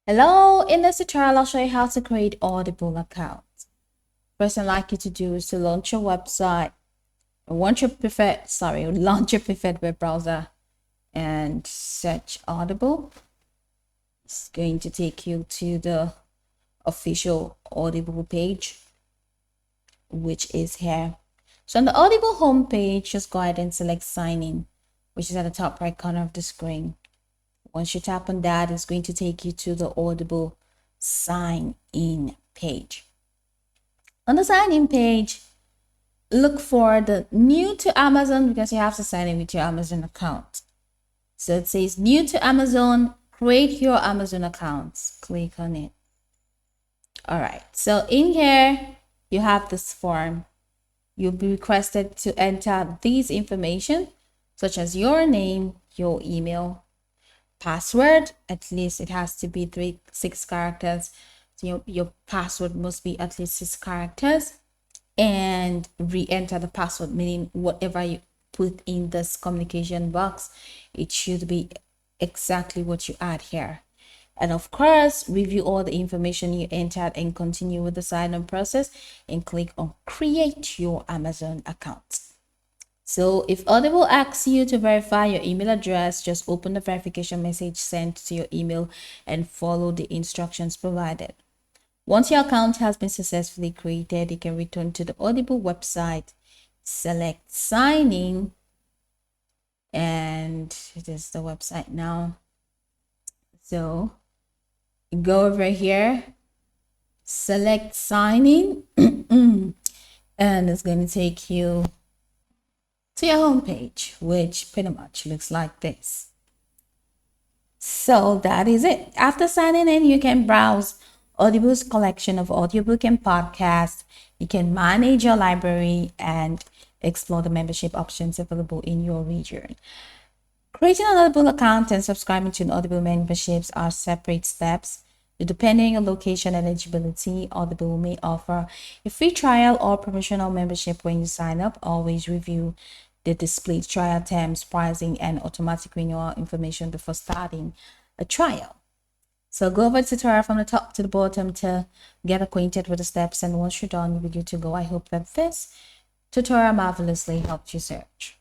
Hello, in this tutorial I'll show you how to create Audible account. First I'd like you to do is to launch your website, launch your preferred web browser and search Audible. It's going to take you to the official Audible page, which is here. So on the Audible homepage, just go ahead and select sign in, which is at the top right corner of the screen. Once you tap on that, it's going to take you to the Audible sign in page. On the sign in page, look for the new to Amazon because you have to sign in with your Amazon account. So it says new to Amazon, create your Amazon accounts. Click on it. All right, so in here, you have this form. You'll be requested to enter these information, such as your name, your email, password. At least it has to be 6 characters. So your password must be at least 6 characters, and re-enter the password, meaning whatever you put in this communication box, it should be exactly what you add here. And of course, review all the information you entered and continue with the sign-up process and click on create your Amazon account. So if Audible asks you to verify your email address, just open the verification message sent to your email and follow the instructions provided. Once your account has been successfully created, you can return to the Audible website, select sign in, and it is the website now. So go over here, select sign in, and it's going to take you to your home page, which pretty much looks like this. So that is it. After signing in, you can browse Audible's collection of audiobook and podcasts. You can manage your library and explore the membership options available in your region. Creating an Audible account and subscribing to an Audible memberships are separate steps. Depending on your location and eligibility, Audible may offer a free trial or promotional membership when you sign up. Always review the displayed trial terms, pricing, and automatic renewal information before starting a trial. So go over the tutorial from the top to the bottom to get acquainted with the steps, and once you're done, you'll be good to go. I hope that this tutorial marvelously helped you search.